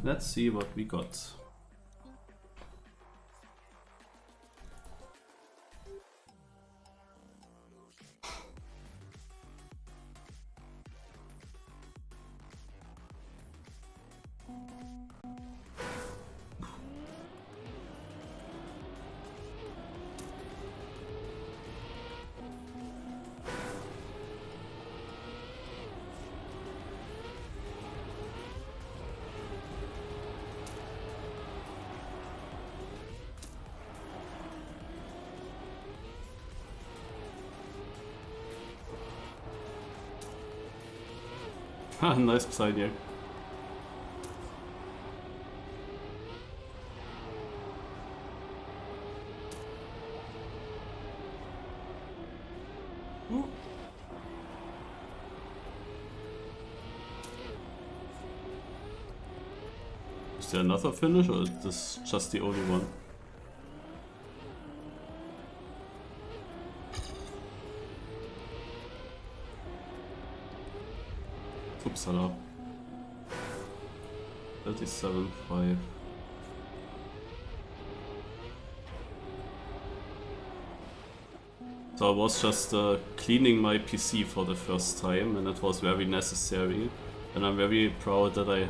Let's see what we got. Nice Psyduck. Is there another finish or is this just the only one? Uppsala. 37.5. So I was just cleaning my PC for the first time and it was very necessary. And I'm very proud that I,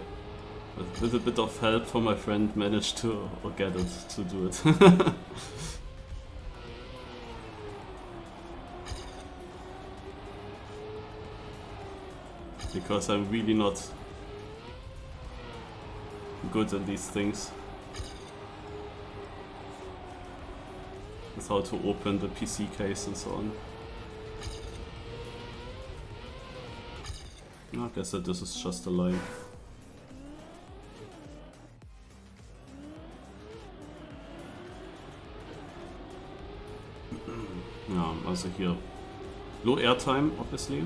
with a bit of help from my friend, managed to get it to do it. Because I'm really not good at these things. With how to open the PC case and so on. I guess that this is just a line. Yeah, also here. Low airtime, obviously.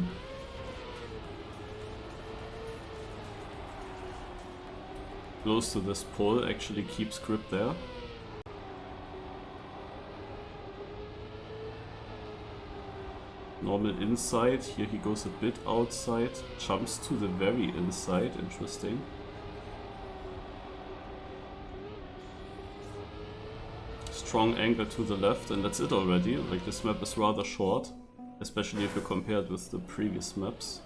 Close to this pole actually keeps grip there. Normal inside, here he goes a bit outside, jumps to the very inside, interesting. Strong angle to the left and that's it already. Like this map is rather short, especially if you compare it with the previous maps.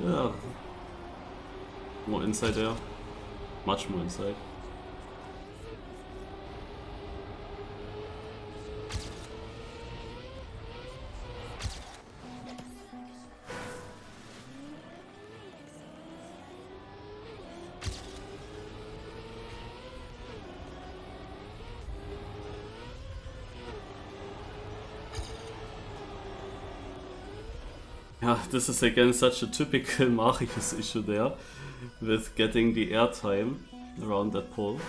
Yeah, more inside there, much more inside. Yeah, this is again such a typical Marius issue there, with getting the airtime around that pole.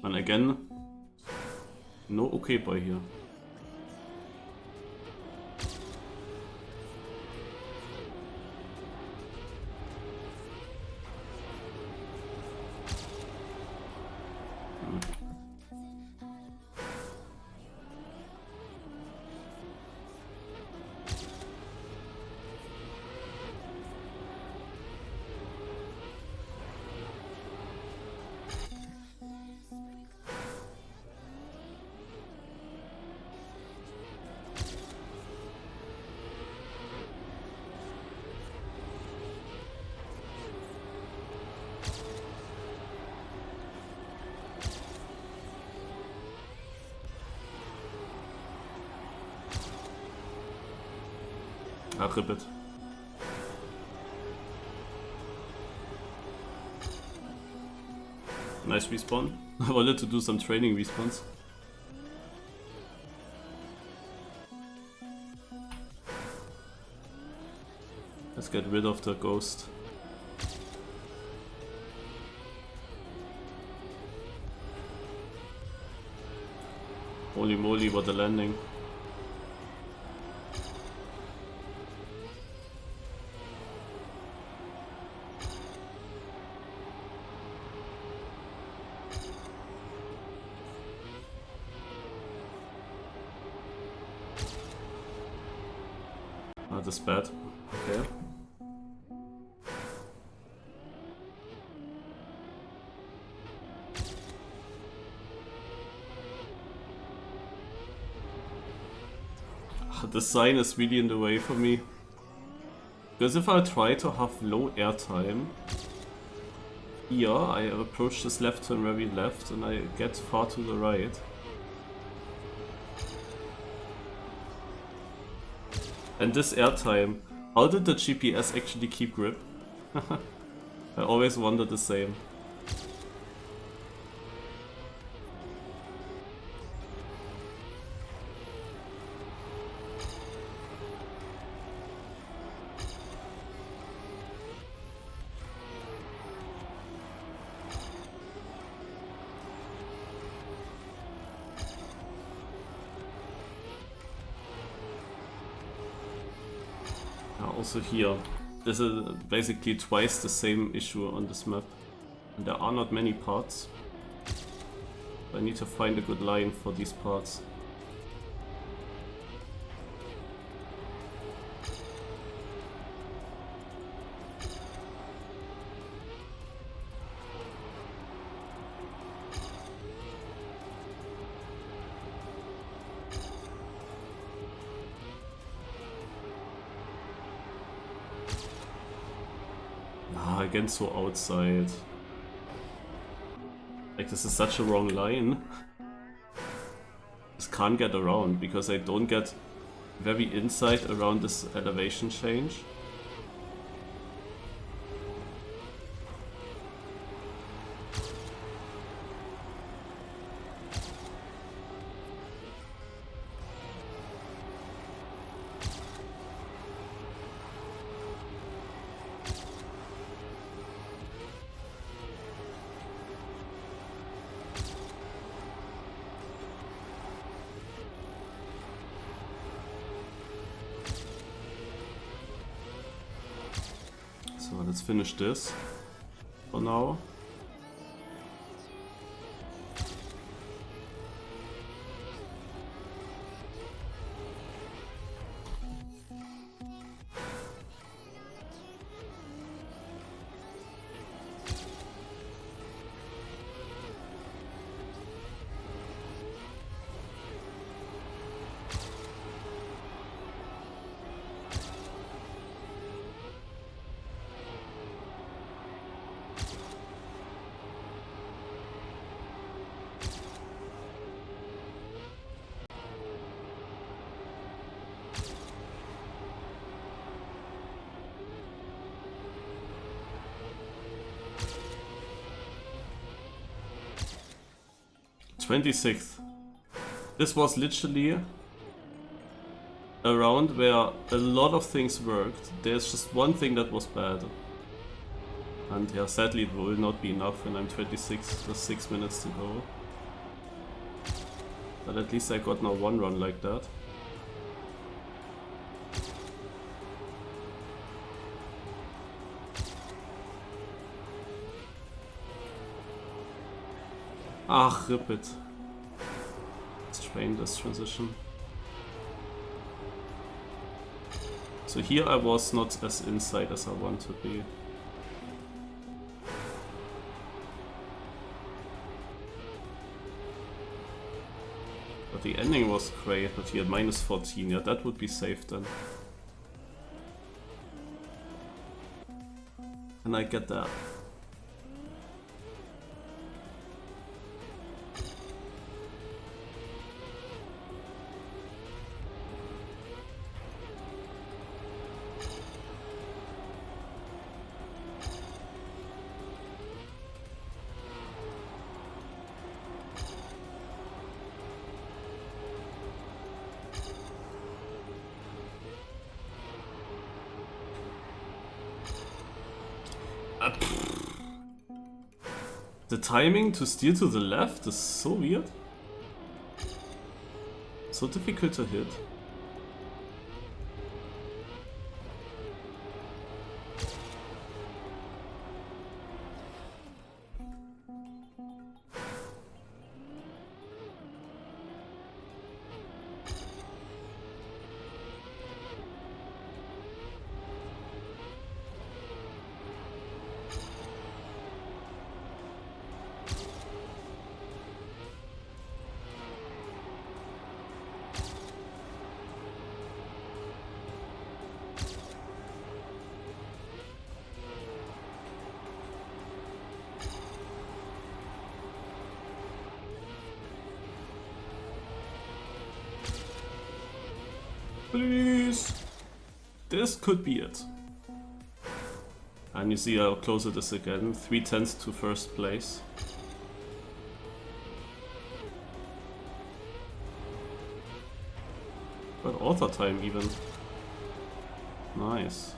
And again, no okay boy here. Ah, rip it. Nice respawn. I wanted to do some training respawns. Let's get rid of the ghost. Holy moly, what a landing. Ah, that's bad. Okay. The sign is really in the way for me. Because if I try to have low airtime, here I approach this left turn very left and I get far to the right. And this airtime, how did the GPS actually keep grip? I always wonder the same. Also here, this is basically twice the same issue on this map. And there are not many parts. I need to find a good line for these parts. Again, so outside. Like, this is such a wrong line. This can't get around because I don't get very inside around this elevation change. So let's finish this for now. "26th. This was literally a round where a lot of things worked. There's just one thing that was bad. And yeah, sadly it will not be enough when I'm 26 with 6 minutes to go. But at least I got now one run like that. Ah, rip it. Let's train this transition. So here I was not as inside as I want to be. But the ending was great, but here -14, yeah, that would be safe then. And I get that. The timing to steer to the left is so weird. so difficult to hit. Please! This could be it. And you see how close it is again. 3/10 to first place. But author time even. Nice.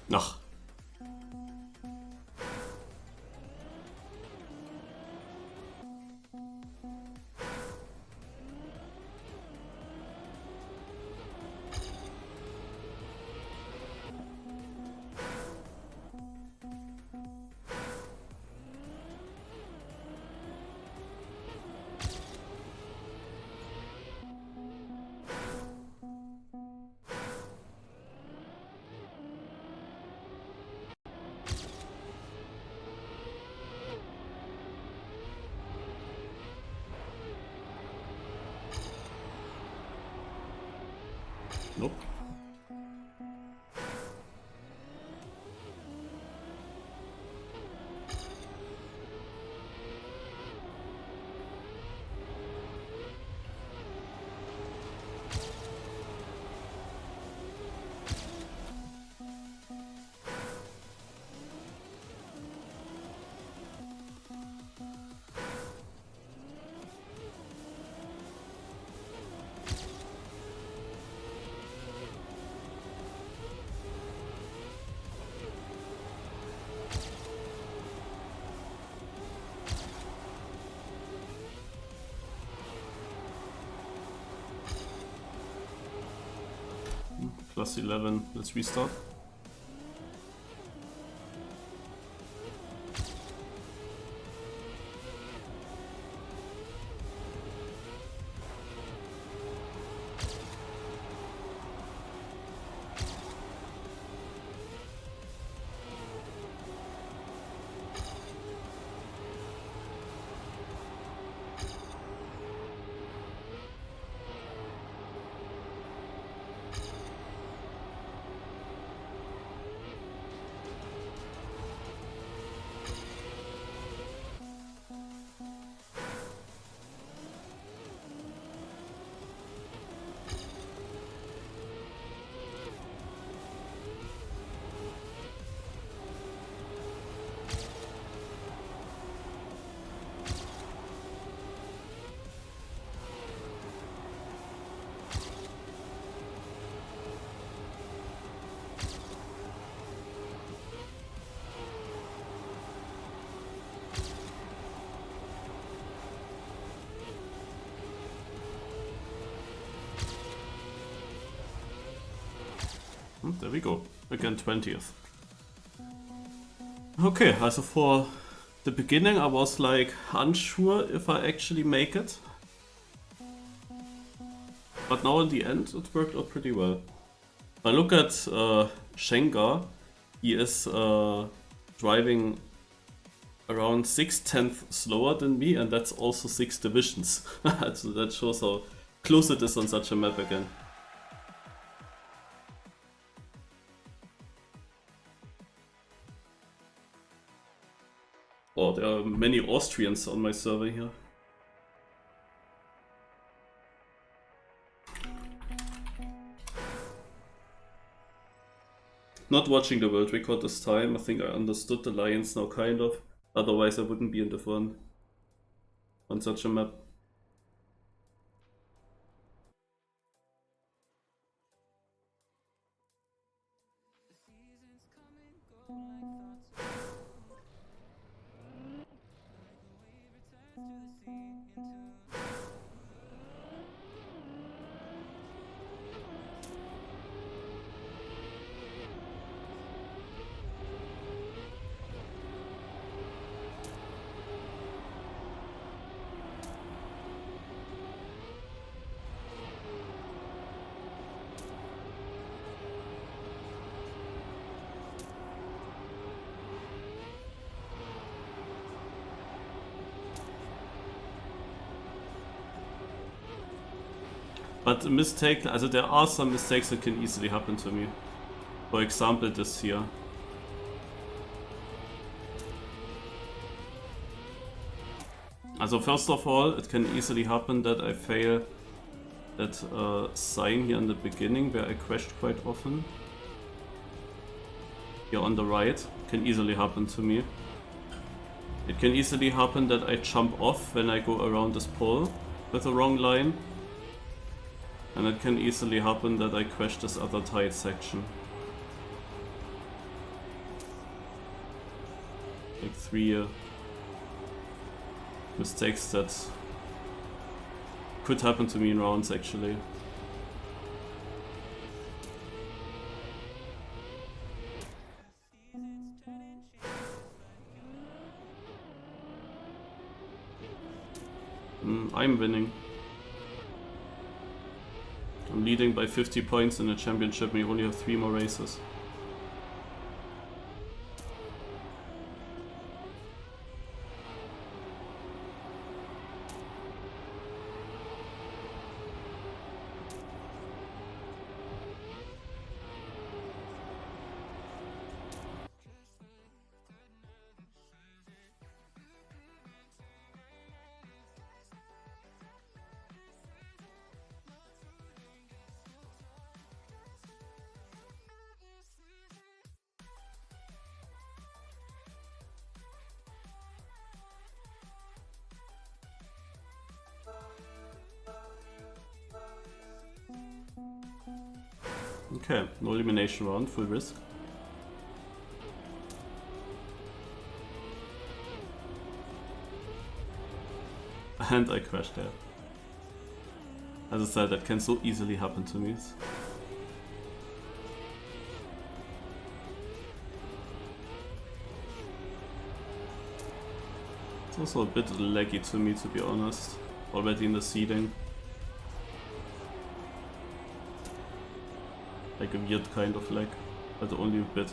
Ach. Nope. Plus 11, let's restart. There we go. Again 20th. Okay, also for the beginning I was like unsure if I actually make it. But now in the end it worked out pretty well. If I look at Schenker, he is driving around 6/10 slower than me, and that's also 6 divisions. So that shows how close it is on such a map again. Oh, there are many Austrians on my server here. Not watching the world record this time. I think I understood the lines now, kind of. Otherwise I wouldn't be in the front on such a map. But a mistake, also there are some mistakes that can easily happen to me. For example, this here. Also first of all, it can easily happen that I fail that sign here in the beginning where I crashed quite often. Here on the right, can easily happen to me. It can easily happen that I jump off when I go around this pole with the wrong line. And it can easily happen that I crash this other tight section. Like 3 mistakes that could happen to me in rounds actually. I'm winning. I'm leading by 50 points in the championship and we only have 3 more races. Okay, no elimination round, full risk. And I crashed there. As I said, that can so easily happen to me. It's also a bit laggy to me, to be honest, already in the seeding. Like a weird kind of lag, but only a bit.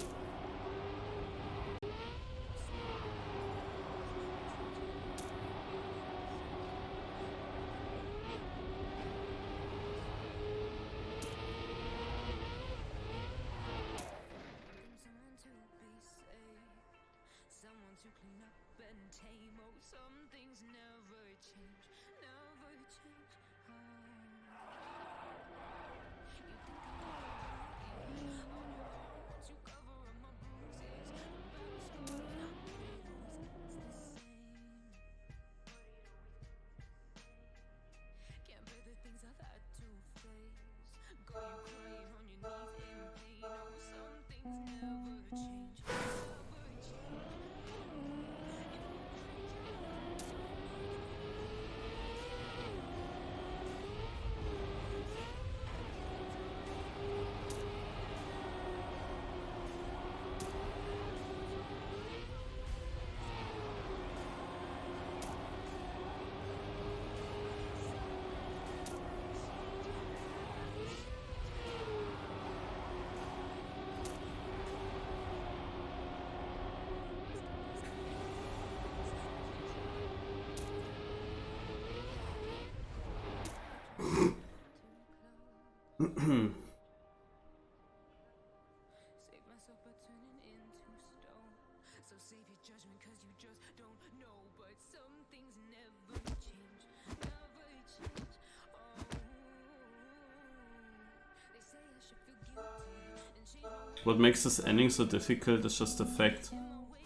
What makes this ending so difficult is just the fact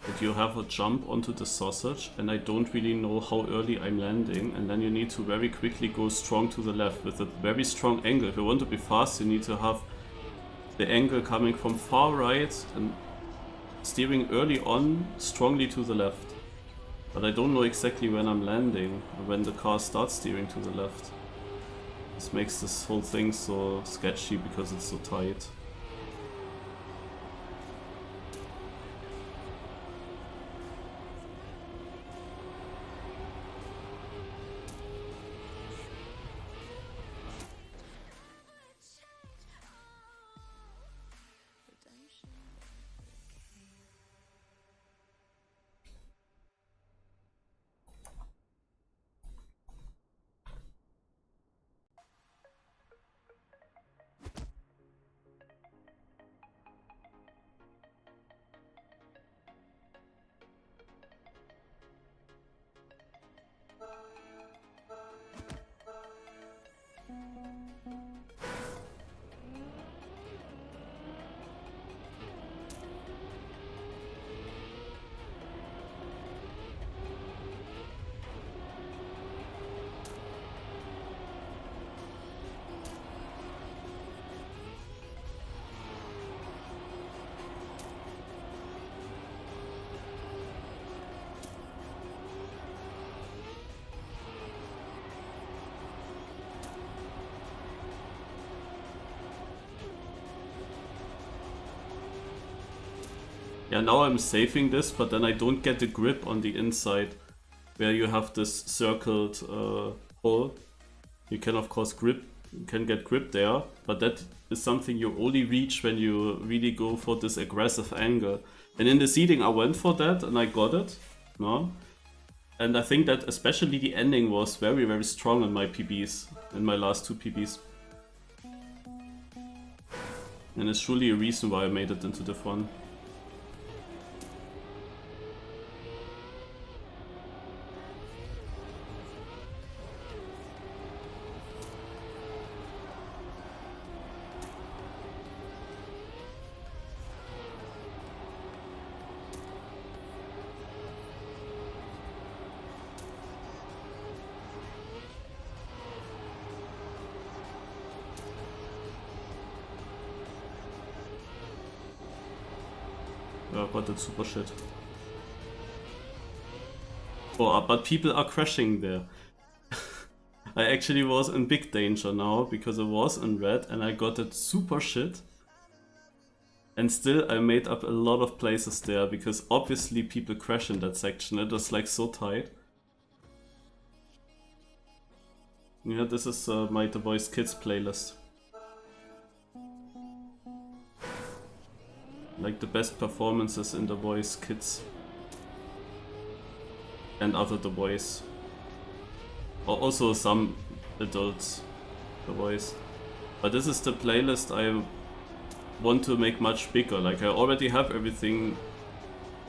that you have a jump onto the sausage and I don't really know how early I'm landing, and then you need to very quickly go strong to the left with a very strong angle. If you want to be fast, you need to have the angle coming from far right and steering early on strongly to the left. But I don't know exactly when I'm landing or when the car starts steering to the left. This makes this whole thing so sketchy because it's so tight. Yeah, now I'm saving this, but then I don't get the grip on the inside where you have this circled hole. You can of course get grip there, but that is something you only reach when you really go for this aggressive angle. And in the seeding I went for that and I got it. No? And I think that especially the ending was very, very strong in my PBs, in my last two PBs. And it's surely a reason why I made it into the fun. But that's super shit. Oh, but people are crashing there. I actually was in big danger now because I was in red and I got it super shit. And still I made up a lot of places there because obviously people crash in that section. It was like so tight. Yeah, this is my The Voice Kids playlist. Like the best performances in The Voice Kids and other The Voice. Also some adults The Voice. But this is the playlist I want to make much bigger. Like I already have everything.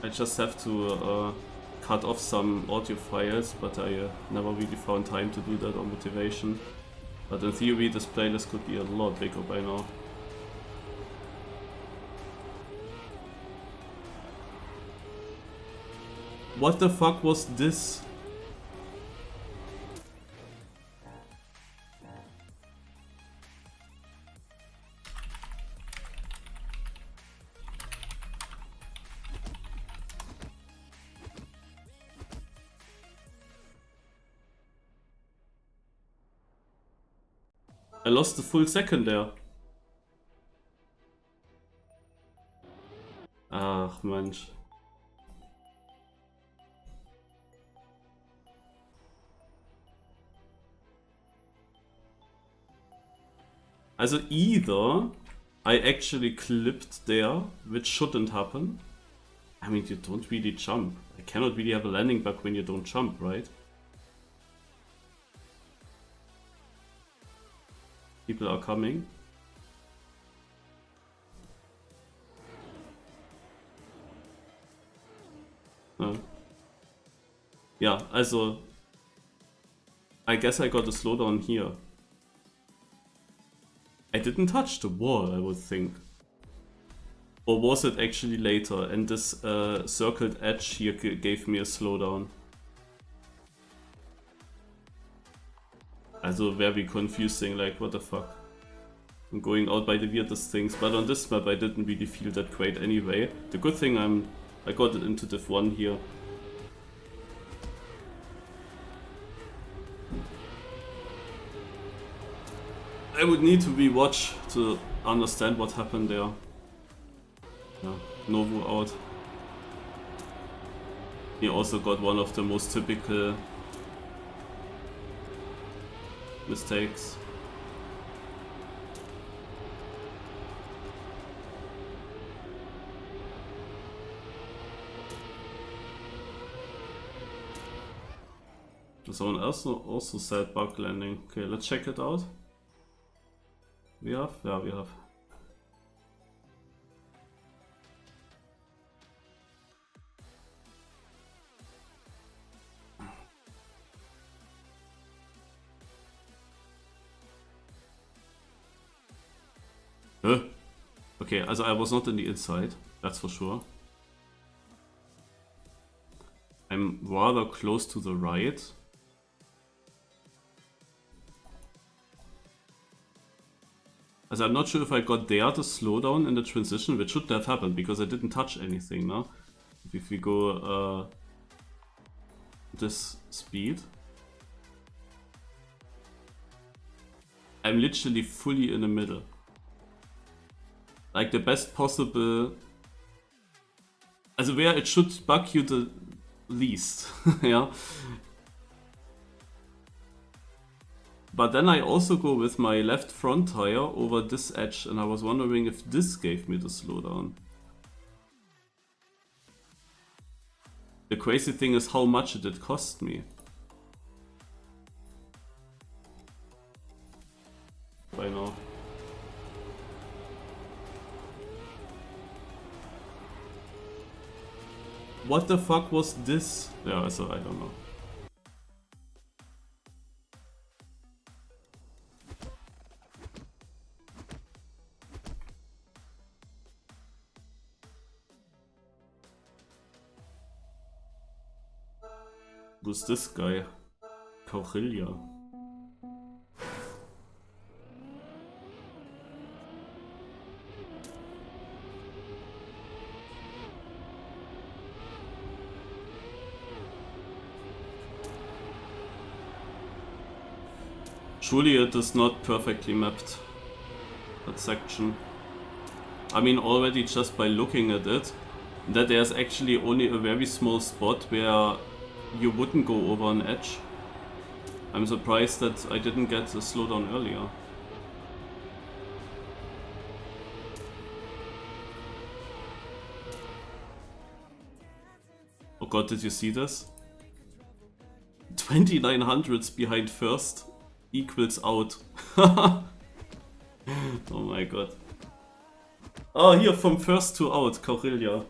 I just have to cut off some audio files, but I never really found time to do that or motivation. But in theory this playlist could be a lot bigger by now. What the fuck was this? I lost the full second there. Ach Mensch. Also either I actually clipped there, which shouldn't happen. I mean, you don't really jump. I cannot really have a landing bug when you don't jump, right? People are coming. Yeah, also I guess I got a slowdown here. I didn't touch the wall, I would think. Or was it actually later? And this circled edge here gave me a slowdown. Also very confusing, like what the fuck. I'm going out by the weirdest things, but on this map I didn't really feel that great anyway. The good thing I got it into Div 1 here. I would need to rewatch to understand what happened there. Yeah, Novu out. He also got one of the most typical mistakes. Someone else also said bug landing. Okay, let's check it out. We have? Yeah, we have. Huh? Okay, also I was not in the inside, that's for sure. I'm rather close to the right. Also I'm not sure if I got there the slowdown in the transition, which should have happened because I didn't touch anything, no? If we go this speed. I'm literally fully in the middle. Like the best possible... Also where it should bug you the least, yeah. But then I also go with my left front tire over this edge, and I was wondering if this gave me the slowdown. The crazy thing is how much it did cost me. By now. What the fuck was this? Yeah, so I don't know. Who's this guy? Cauchilia. Surely it is not perfectly mapped, that section. I mean, already just by looking at it, that there's actually only a very small spot where you wouldn't go over an edge. I'm surprised that I didn't get the slowdown earlier. Oh god, did you see this? 2900s behind first equals out. Oh my god. Oh, here from first to out, Cauchilia.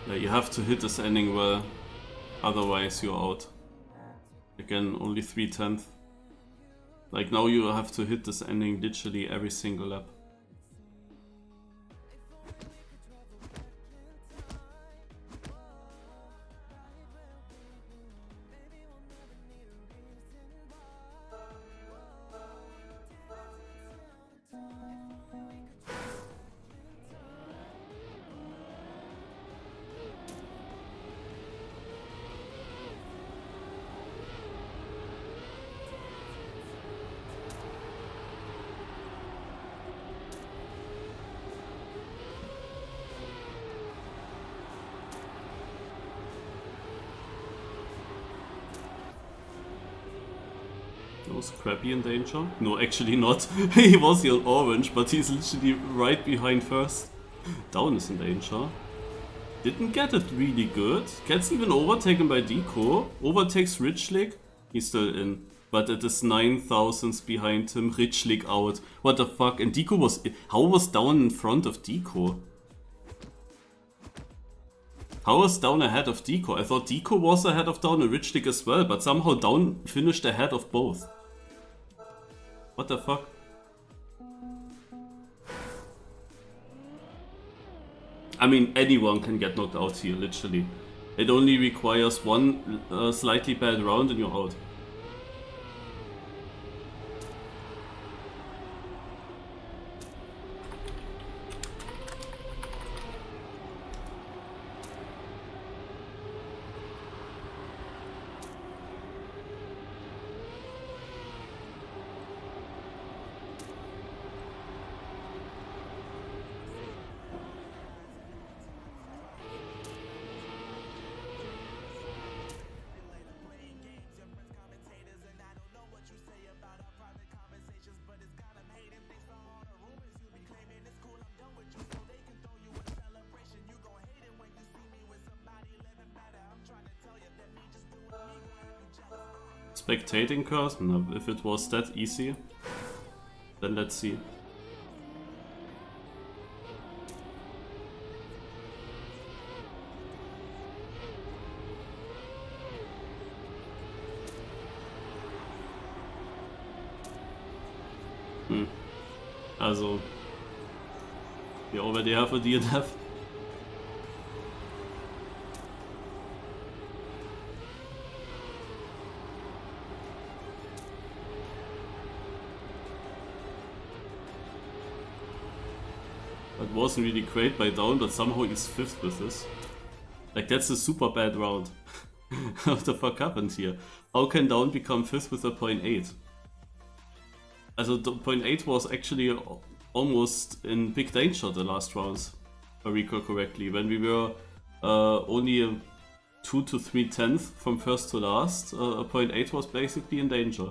Yeah, you have to hit this ending well, otherwise you're out. Again, only 3/10. Like now you have to hit this ending literally every single lap. No, Scrappy in danger? No, actually not. He was here on orange, but he's literally right behind first. Down is in danger. Didn't get it really good. Gets even overtaken by Deco. Overtakes Richlick. He's still in. But it is 9,000 behind him. Richlick out. What the fuck? And Deco was... How was down in front of Deco? How was down ahead of Deco? I thought Deco was ahead of down and Richlick as well. But somehow down finished ahead of both. What the fuck? I mean, anyone can get knocked out here, literally. It only requires one slightly bad round and you're out. Spectating curse? No, if it was that easy, then let's see. Also, we already have a DNF. That wasn't really great by down, but somehow he's 5th with this. Like, that's a super bad round. What the fuck happened here? How can down become 5th with a 0.8? Also, the 0.8 was actually almost in big danger the last rounds, if I recall correctly. When we were only 2 to 3 tenths from first to last, a 0.8 was basically in danger.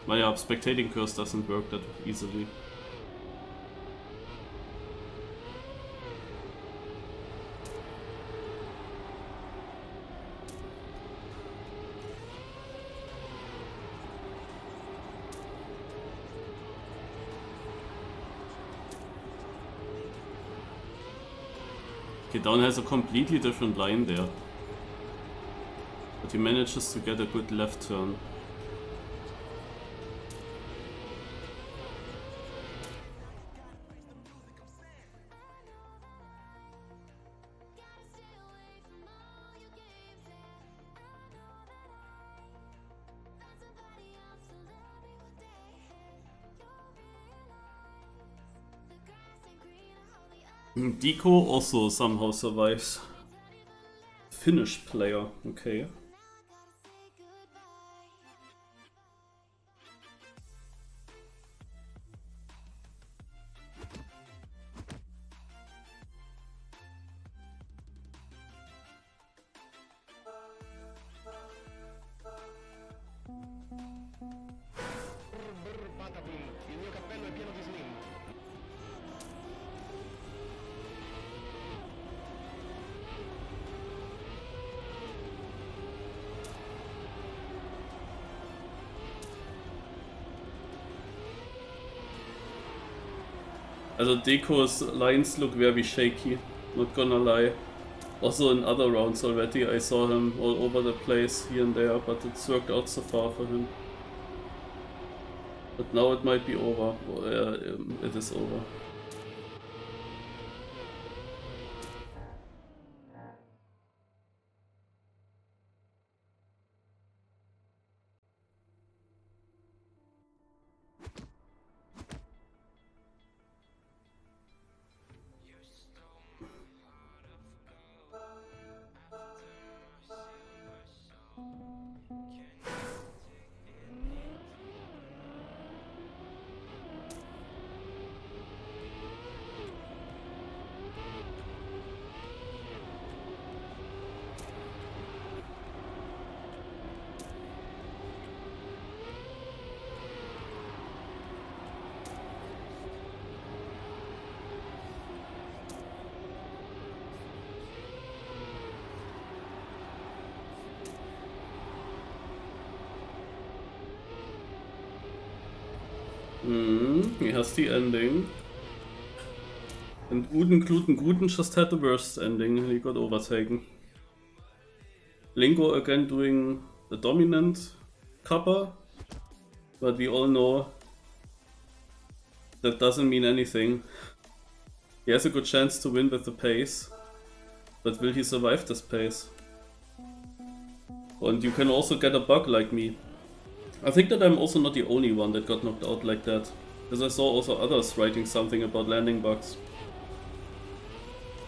But yeah, spectating curse doesn't work that easily. Okay, down has a completely different line there. But he manages to get a good left turn. Deco also somehow survives. Finnish player, okay. Also Deco's lines look very shaky, not gonna lie. Also in other rounds already I saw him all over the place here and there, but it's worked out so far for him. But now it might be over. It is over. He has the ending. And Guten just had the worst ending. He got overtaken. Lingo again doing the dominant cover. But we all know that doesn't mean anything. He has a good chance to win with the pace. But will he survive this pace? And you can also get a bug like me. I think that I'm also not the only one that got knocked out like that. Because I saw also others writing something about landing bugs.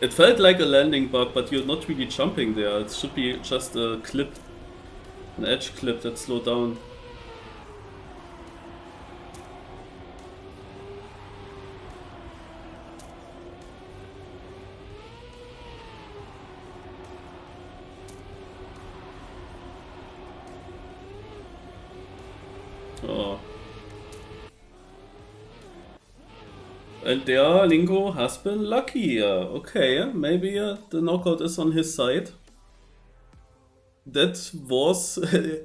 It felt like a landing bug, but you're not really jumping there. It should be just a clip. An edge clip that slowed down. Oh. And there, Lingo has been lucky. Okay, maybe the knockout is on his side. That was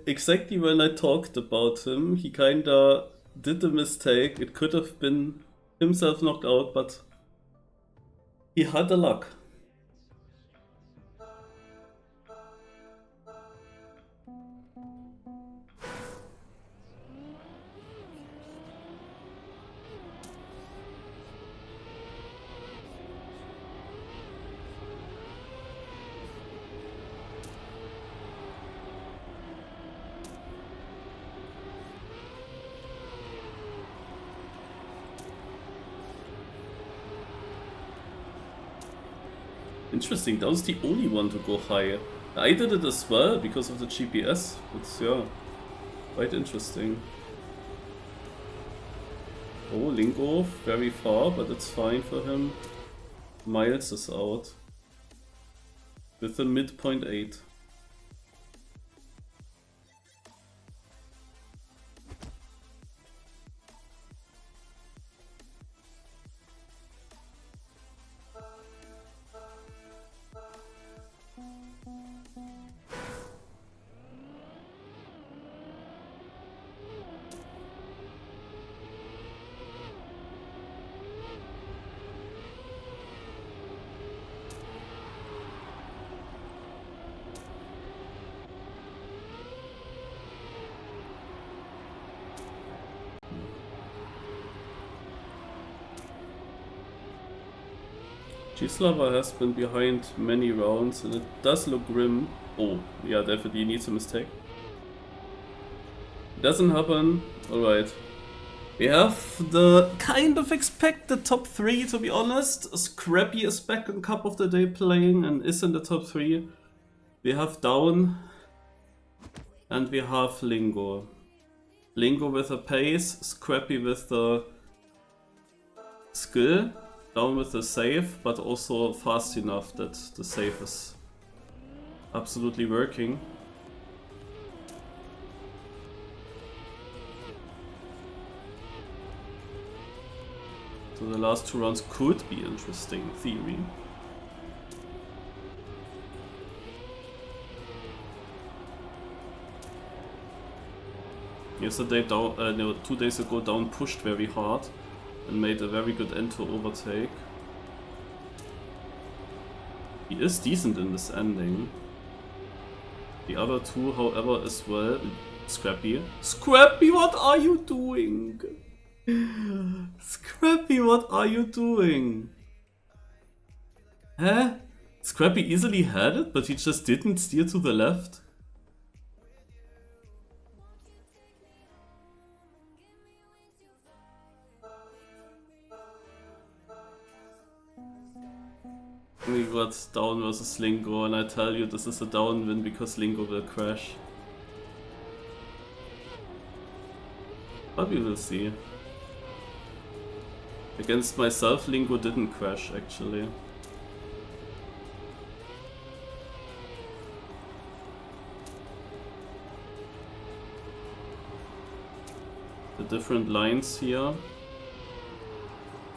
exactly when I talked about him. He kinda did a mistake. It could have been himself knocked out, but he had the luck. Interesting, that was the only one to go high. I did it as well because of the GPS. It's, yeah, quite interesting. Oh, Lingo, very far, but it's fine for him. Miles is out with a midpoint 8. Gislava has been behind many rounds and it does look grim. Oh, yeah, definitely needs a mistake. Doesn't happen. Alright. We have the kind of expected top 3, to be honest. Scrappy is back on Cup of the Day playing and is in the top 3. We have Down and we have Lingo. Lingo with a pace, Scrappy with the skill. Down with the save, but also fast enough that the save is absolutely working. So the last 2 rounds could be interesting in theory. Yesterday, no, 2 days ago, Down pushed very hard and made a very good end to overtake. He is decent in this ending. The other 2, however, as well. Scrappy. Scrappy, what are you doing? Scrappy, what are you doing? Huh? Scrappy easily had it, but he just didn't steer to the left? We got Down versus Lingo, and I tell you this is a Down win because Lingo will crash. But we will see. Against myself, Lingo didn't crash actually. The different lines here.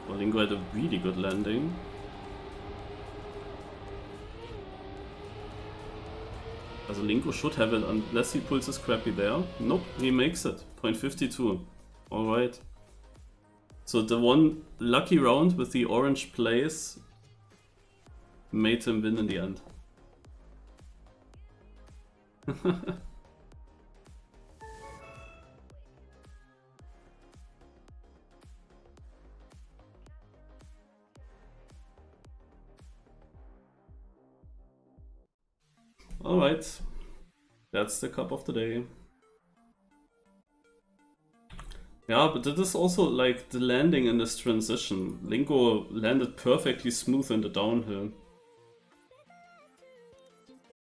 Well, Lingo had a really good landing. Also Lingo should have it unless he pulls a Scrappy there. Nope, he makes it. 0.52. Alright. So the one lucky round with the orange plays made him win in the end. Alright, that's the cup of the day. Yeah, but it is also like the landing in this transition. Lingo landed perfectly smooth in the downhill.